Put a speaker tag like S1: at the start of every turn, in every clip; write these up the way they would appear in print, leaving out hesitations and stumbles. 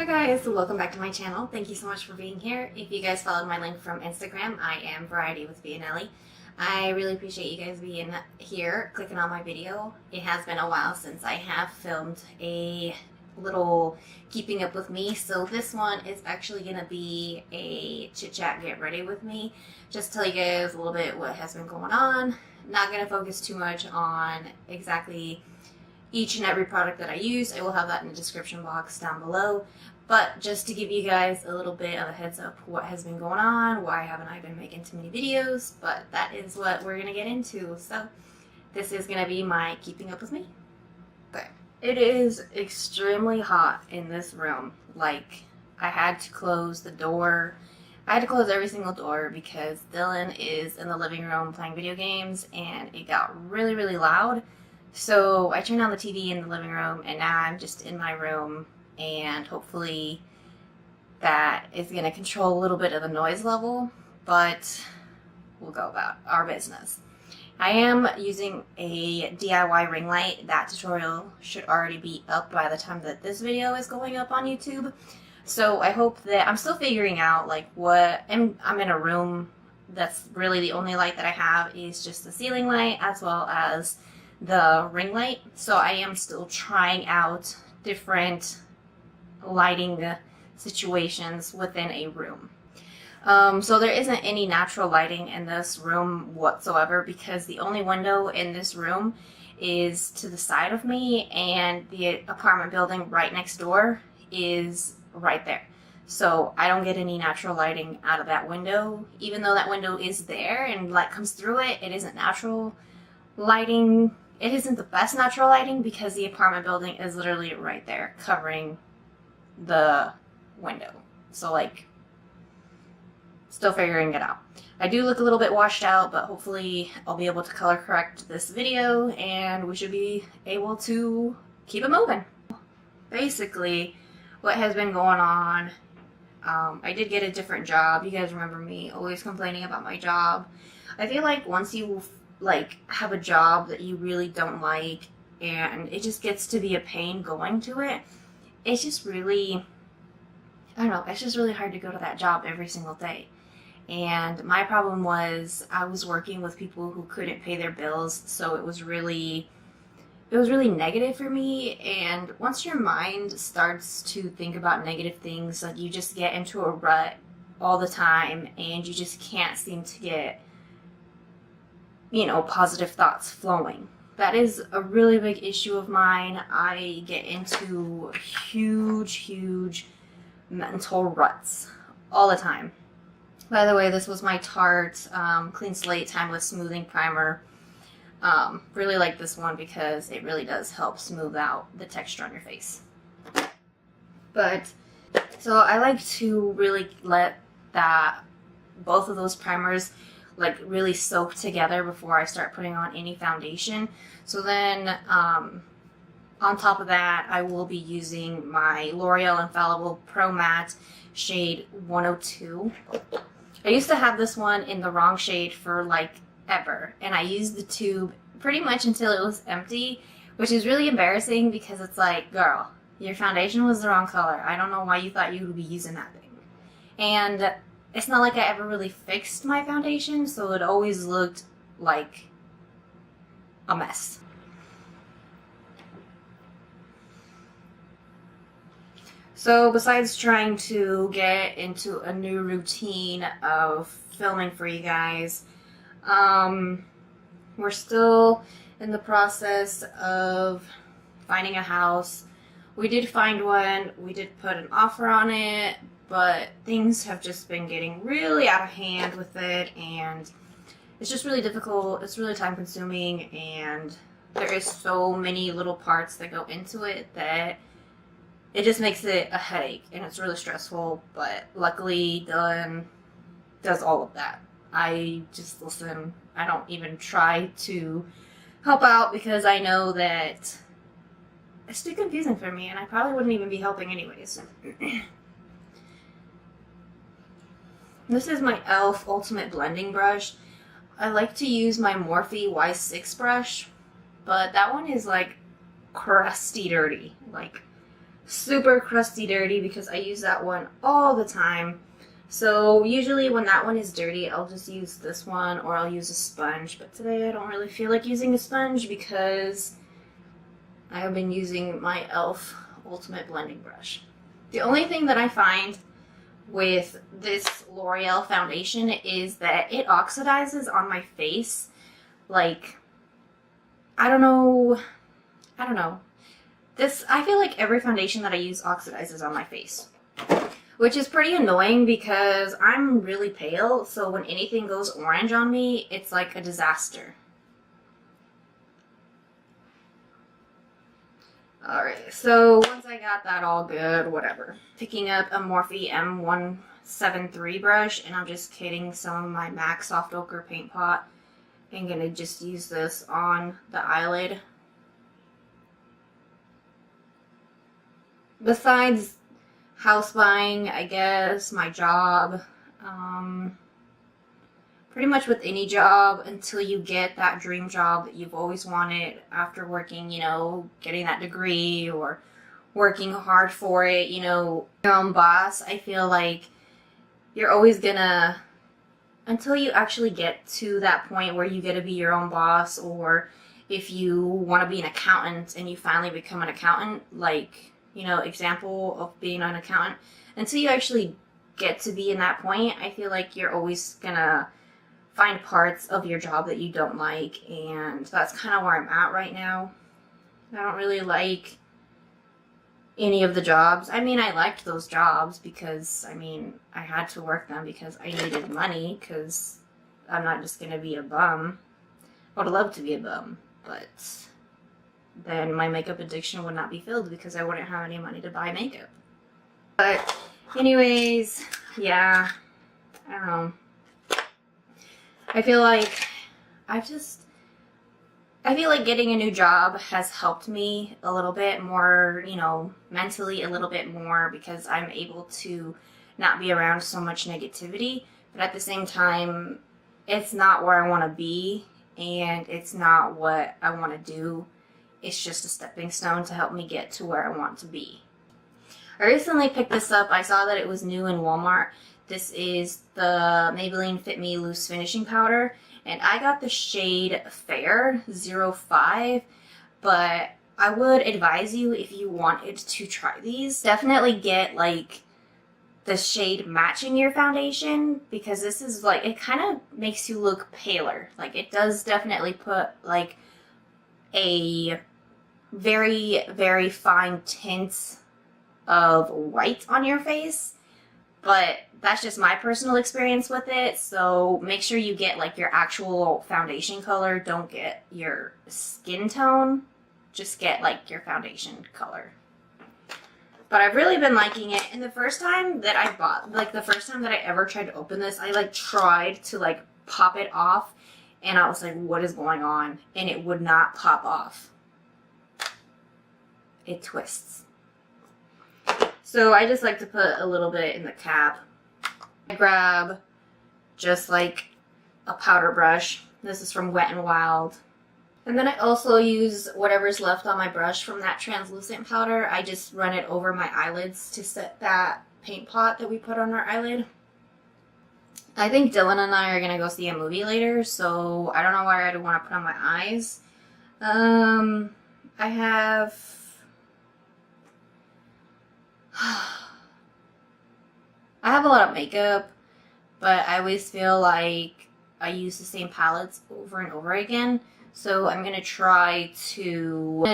S1: guys, welcome back to my channel. Thank you so much for being here. If you guys followed my link from Instagram, I am Variety with V and Ellie. I really appreciate you guys being here, clicking on my video. It has been a while since I have filmed a little keeping up with me, so this one is actually going to be a chit chat get ready with me. Just tell you guys a little bit what has been going on. Not going to focus too much on exactly each and every product that I use. I will have that in the description box down below. But just to give you guys a little bit of a heads up what has been going on, why haven't I been making too many videos, but that is what we're going to get into. So this is going to be my keeping up with me. Okay. It is extremely hot in this room. Like, I had to close the door. I had to close every single door because Dylan is in the living room playing video games and it got really, really loud. So I turned on the TV in the living room and now I'm just in my room, and hopefully that is going to control a little bit of the noise level, but we'll go about our business. I am using a DIY ring light. That tutorial should already be up by the time that this video is going up on YouTube. So I hope that I'm still figuring out like what I'm in a room that's really the only light that I have is just the ceiling light as well as the ring light. So I am still trying out different lighting situations within a room. So there isn't any natural lighting in this room whatsoever because the only window in this room is to the side of me, and the apartment building right next door is right there. So I don't get any natural lighting out of that window. Even though that window is there and light comes through it, it isn't natural lighting. It isn't the best natural lighting because the apartment building is literally right there covering the window. So like, still figuring it out. I do look a little bit washed out, but hopefully I'll be able to color correct this video and we should be able to keep it moving. Basically, what has been going on, I did get a different job. You guys remember me always complaining about my job. I feel like once you have a job that you really don't like and it just gets to be a pain going to it, it's just really, I don't know, it's just really hard to go to that job every single day. And my problem was I was working with people who couldn't pay their bills, so it was really negative for me. And once your mind starts to think about negative things, like you just get into a rut all the time and you just can't seem to get, you know, positive thoughts flowing. That is a really big issue of mine. I get into huge mental ruts all the time. By the way, this was my Tarte Clean Slate Timeless Smoothing Primer. Really like this one because it really does help smooth out the texture on your face. But, so I like to really let both of those primers like really soak together before I start putting on any foundation. So then on top of that, I will be using my L'Oreal Infallible Pro Matte shade 102. I used to have this one in the wrong shade for like ever, and I used the tube pretty much until it was empty, which is really embarrassing because it's like, girl, your foundation was the wrong color. I don't know why you thought you would be using that thing. And it's not like I ever really fixed my foundation, so it always looked like a mess. So besides trying to get into a new routine of filming for you guys, we're still in the process of finding a house. We did find one, we did put an offer on it, but things have just been getting really out of hand with it, and it's just really difficult. It's really time consuming, and there is so many little parts that go into it that it just makes it a headache, and it's really stressful. But luckily Dylan does all of that. I just listen. I don't even try to help out because I know that it's too confusing for me and I probably wouldn't even be helping anyways. This is my e.l.f. Ultimate Blending Brush. I like to use my Morphe Y6 brush, but that one is like crusty dirty. Like, super crusty dirty because I use that one all the time. So usually when that one is dirty, I'll just use this one or I'll use a sponge. But today I don't really feel like using a sponge because I have been using my e.l.f. Ultimate Blending Brush. The only thing that I find with this L'Oreal foundation is that it oxidizes on my face. Like, I don't know. I feel like every foundation that I use oxidizes on my face, which is pretty annoying because I'm really pale, so when anything goes orange on me, it's like a disaster. Alright, so once I got that all good, whatever. Picking up a Morphe M173 brush, and I'm just kitting some of my MAC Soft Ochre paint pot. I'm gonna just use this on the eyelid. Besides house buying, I guess, my job, pretty much with any job until you get that dream job that you've always wanted after working, you know, getting that degree or working hard for it, you know, your own boss. I feel like you're always gonna, until you actually get to that point where you get to be your own boss, or if you want to be an accountant and you finally become an accountant, like, you know, example of being an accountant, until you actually get to be in that point, I feel like you're always gonna find parts of your job that you don't like, and that's kind of where I'm at right now. I don't really like any of the jobs. I mean, I liked those jobs because, I mean, I had to work them because I needed money, because I'm not just gonna be a bum. I would love to be a bum, but then my makeup addiction would not be filled because I wouldn't have any money to buy makeup. But anyways, yeah, I don't know. I feel like getting a new job has helped me a little bit more, you know, mentally a little bit more, because I'm able to not be around so much negativity. But at the same time, it's not where I want to be, and it's not what I want to do. It's just a stepping stone to help me get to where I want to be. I recently picked this up. I saw that it was new in Walmart. This is the Maybelline Fit Me Loose Finishing Powder, and I got the shade Fair 05, but I would advise you, if you wanted to try these, definitely get like the shade matching your foundation, because this is like, it kind of makes you look paler. Like, it does definitely put like a very, very fine tint of white on your face, but that's just my personal experience with it. So make sure you get like your actual foundation color. Don't get your skin tone, just get like your foundation color. But I've really been liking it. And the first time that I bought, like the first time that I ever tried to open this, I like tried to like pop it off, and I was like, what is going on? And it would not pop off. It twists. So I just like to put a little bit in the cap. I grab just like a powder brush. This is from Wet n Wild. And then I also use whatever's left on my brush from that translucent powder. I just run it over my eyelids to set that paint pot that we put on our eyelid. I think Dylan and I are going to go see a movie later, so I don't know why I would want to put on my eyes. I have a lot of makeup, but I always feel like I use the same palettes over and over again. So I'm gonna try to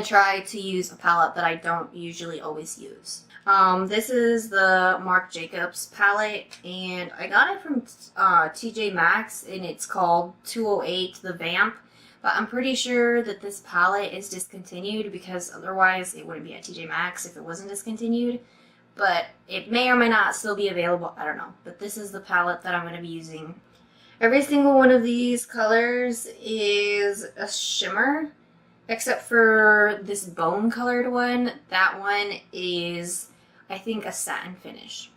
S1: use a palette that I don't usually always use. This is the Marc Jacobs palette, and I got it from TJ Maxx, and it's called 208 The Vamp. But I'm pretty sure that this palette is discontinued, because otherwise it wouldn't be at TJ Maxx if it wasn't discontinued. But it may or may not still be available, I don't know. But this is the palette that I'm going to be using. Every single one of these colors is a shimmer, except for this bone colored one. That one is, I think, a satin finish.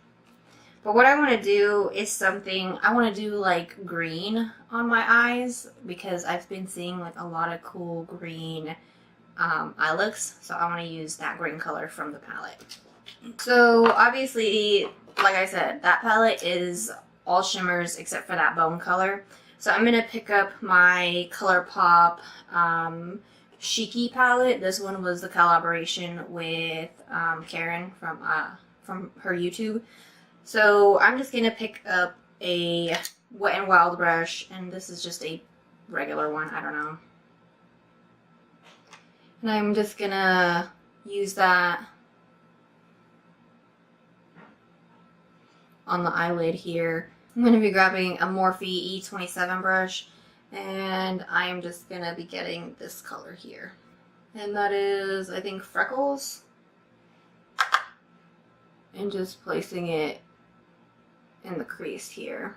S1: But what I want to do is something, I want to do like green on my eyes, because I've been seeing like a lot of cool green eye looks. So I want to use that green color from the palette. So obviously, like I said, that palette is all shimmers except for that bone color. So I'm going to pick up my ColourPop Shiki palette. This one was the collaboration with Karen from her YouTube. So I'm just going to pick up a Wet n Wild brush, and this is just a regular one, I don't know. And I'm just going to use that on the eyelid here. I'm going to be grabbing a Morphe E27 brush, and I'm just going to be getting this color here. And that is, I think, Freckles. And just placing it in the crease here.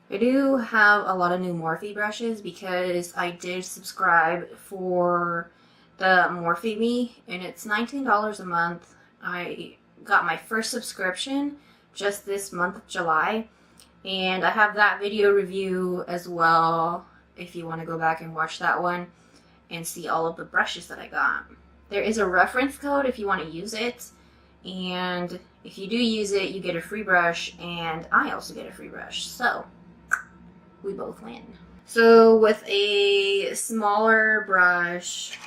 S1: I do have a lot of new Morphe brushes because I did subscribe for the Morphe Me, and it's $19 a month. I got my first subscription just this month of July, and I have that video review as well if you want to go back and watch that one and see all of the brushes that I got. There is a reference code if you want to use it, and if you do use it, you get a free brush, and I also get a free brush, so we both win. So with a smaller brush,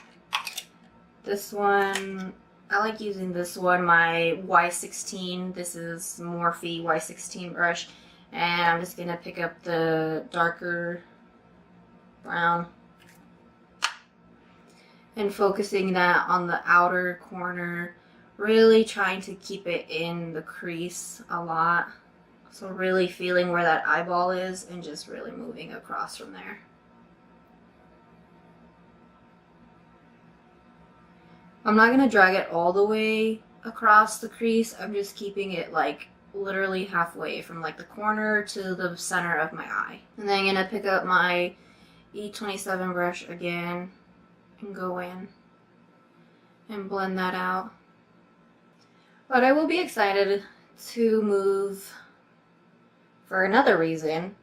S1: this one, I like using this one, my Y16. This is Morphe Y16 brush, and I'm just going to pick up the darker brown and focusing that on the outer corner, really trying to keep it in the crease a lot. So really feeling where that eyeball is and just really moving across from there. I'm not going to drag it all the way across the crease. I'm just keeping it like literally halfway from like the corner to the center of my eye. And then I'm going to pick up my E27 brush again and go in and blend that out. But I will be excited to move for another reason.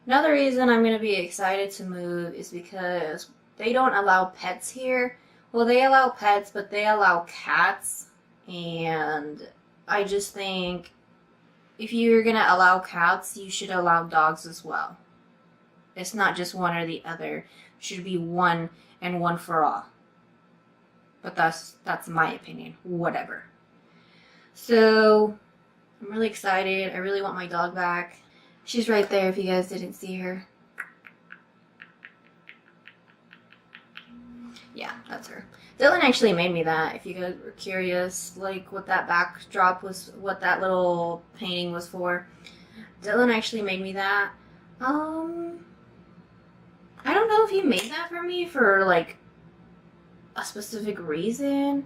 S1: Another reason I'm going to be excited to move is because they don't allow pets here. Well, they allow pets, but they allow cats, and I just think if you're going to allow cats, you should allow dogs as well. It's not just one or the other. It should be one and one for all. But that's my opinion. Whatever. So I'm really excited. I really want my dog back. She's right there if you guys didn't see her. Yeah, that's her. Dylan actually made me that, if you guys were curious, like what that backdrop was, what that little painting was for. Dylan actually made me that. I don't know if he made that for me for like a specific reason.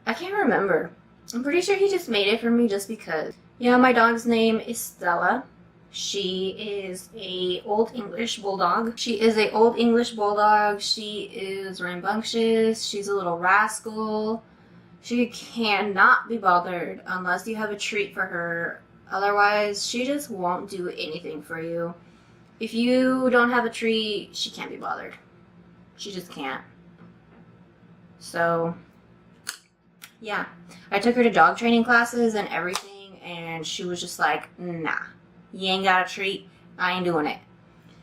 S1: I can't remember. I'm pretty sure he just made it for me just because. Yeah, my dog's name is Stella. She is a Old English Bulldog. She is a Old English Bulldog. She is rambunctious. She's a little rascal. She cannot be bothered unless you have a treat for her. Otherwise, she just won't do anything for you. If you don't have a treat, she can't be bothered. She just can't. So, yeah. I took her to dog training classes and everything, and she was just like, nah. You ain't got a treat, I ain't doing it.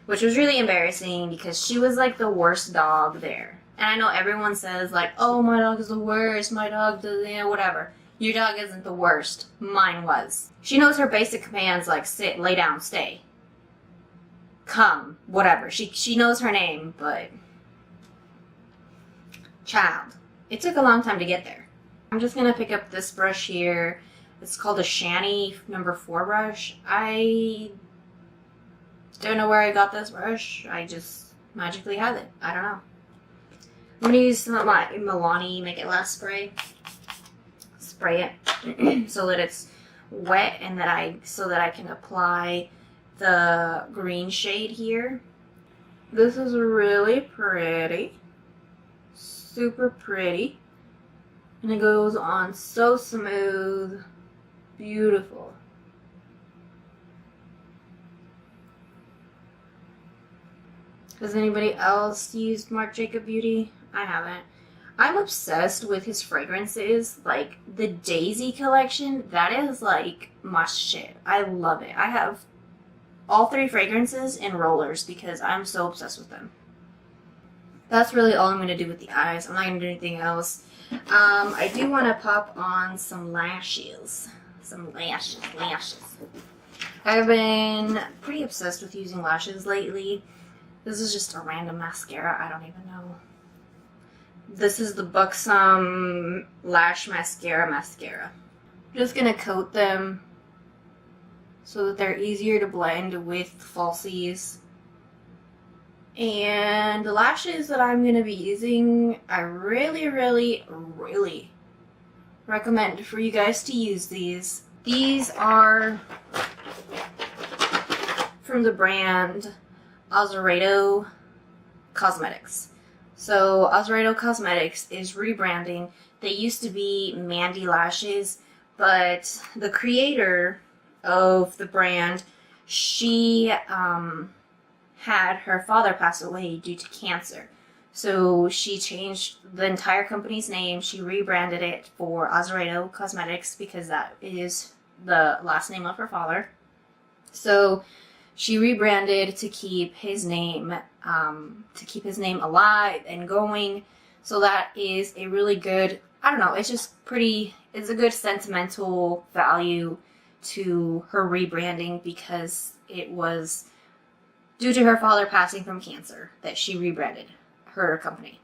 S1: Which was really embarrassing because she was like the worst dog there. And I know everyone says like, oh, my dog is the worst, my dog does, whatever. Your dog isn't the worst. Mine was. She knows her basic commands like sit, lay down, stay. Come, whatever. She knows her name, but child. It took a long time to get there. I'm just going to pick up this brush here. It's called a Shanny number 4 brush. I don't know where I got this brush. I just magically have it. I don't know. I'm going to use some of my Milani Make It Last spray. Spray it so that it's wet and so that I can apply the green shade here. This is really pretty. Super pretty. And it goes on so smooth. Beautiful. Has anybody else used Marc Jacob Beauty? I haven't. I'm obsessed with his fragrances. Like the Daisy collection, that is like my shit. I love it. I have all 3 fragrances in rollers because I'm so obsessed with them. That's really all I'm going to do with the eyes. I'm not going to do anything else. I do want to pop on some lashes. Some lashes. I've been pretty obsessed with using lashes lately. This is just a random mascara. I don't even know. This is the Buxom Lash Mascara. I'm just going to coat them so that they're easier to blend with falsies. And the lashes that I'm going to be using, I really recommend for you guys to use these. These are from the brand Azaredo Cosmetics. So Azaredo Cosmetics is rebranding. They used to be Mandy Lashes, but the creator of the brand, she had her father pass away due to cancer. So she changed the entire company's name. She rebranded it for Azaredo Cosmetics because that is the last name of her father. So she rebranded to keep his name alive and going. So that is a really good, I don't know, it's just pretty, it's a good sentimental value to her rebranding because it was due to her father passing from cancer that she rebranded her company.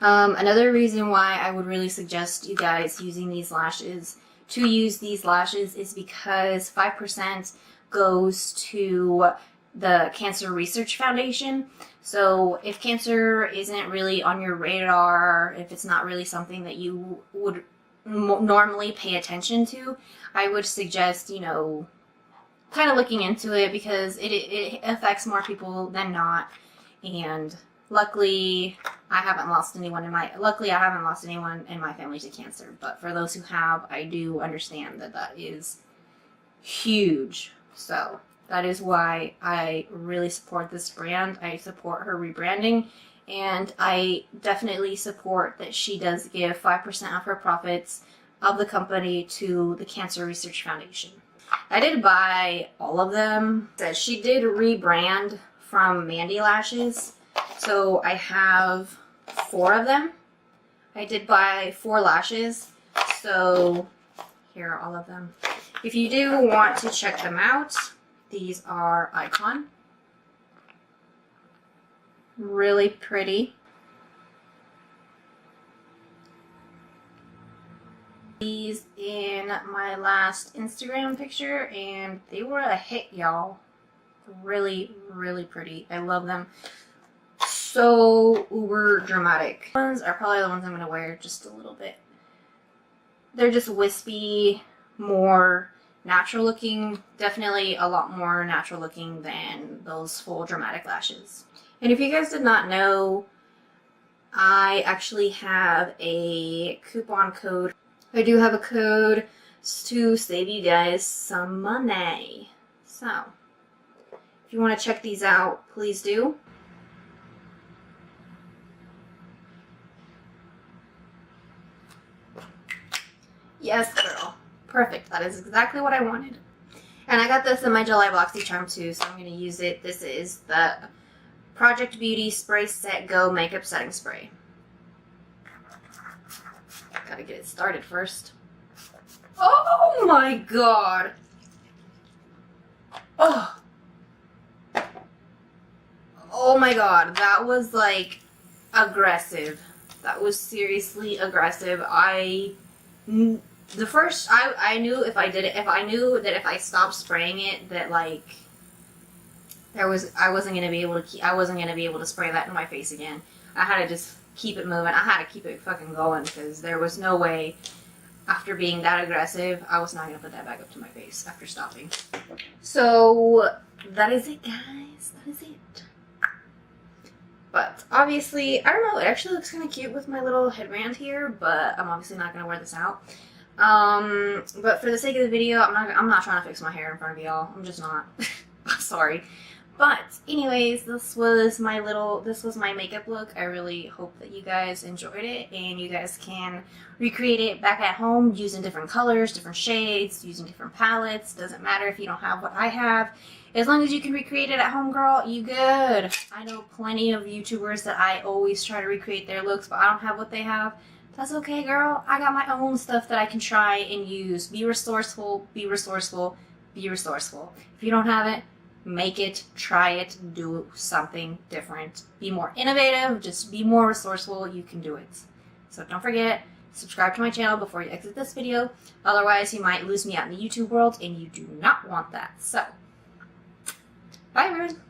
S1: Another reason why I would really suggest you guys using these lashes is because 5% goes to the Cancer Research Foundation. So if cancer isn't really on your radar, if it's not really something that you would normally pay attention to, I would suggest, you know, kind of looking into it because it affects more people than not. And luckily, I haven't lost anyone in my family to cancer. But for those who have, I do understand that that is huge. So that is why I really support this brand. I support her rebranding, and I definitely support that she does give 5% of her profits of the company to the Cancer Research Foundation. I did buy all of them. She did rebrand from Mandy Lashes, so I have 4 of them. I did buy 4 lashes, so here are all of them. If you do want to check them out, these are Icon. Really pretty. These in my last Instagram picture, and they were a hit, y'all. Really pretty. I love them. So uber dramatic. Ones are probably the ones I'm gonna wear just a little bit. They're just wispy, more natural looking, definitely a lot more natural looking than those full dramatic lashes. And if you guys did not know, I actually have a coupon code. I do have a code to save you guys some money. So, if you want to check these out, please do. Yes, girl. Perfect. That is exactly what I wanted. And I got this in my July Boxy Charm too, so I'm going to use it. This is the Project Beauty Spray Set Go Makeup Setting Spray. Gotta get it started first. Oh my god! Oh! Oh my god, that was like aggressive. That was seriously aggressive. I knew that if I stopped spraying it, that like I wasn't gonna be able to spray that in my face again. I had to just keep it moving. I had to keep it fucking going because there was no way, after being that aggressive, I was not gonna put that back up to my face after stopping. So that is it, guys. That is it. But obviously, I don't know, it actually looks kind of cute with my little headband here, but I'm obviously not gonna wear this out. But for the sake of the video, I'm not trying to fix my hair in front of y'all. I'm just not. I'm sorry. But anyways, this was my makeup look. I really hope that you guys enjoyed it and you guys can recreate it back at home using different colors, different shades, using different palettes. Doesn't matter if you don't have what I have. As long as you can recreate it at home, girl, you good. I know plenty of YouTubers that I always try to recreate their looks, but I don't have what they have. That's okay, girl. I got my own stuff that I can try and use. Be resourceful, be resourceful, be resourceful. If you don't have it, make it, try it, do something different. Be more innovative, just be more resourceful. You can do it. So don't forget, subscribe to my channel before you exit this video. Otherwise, you might lose me out in the YouTube world, and you do not want that. So, bye everyone.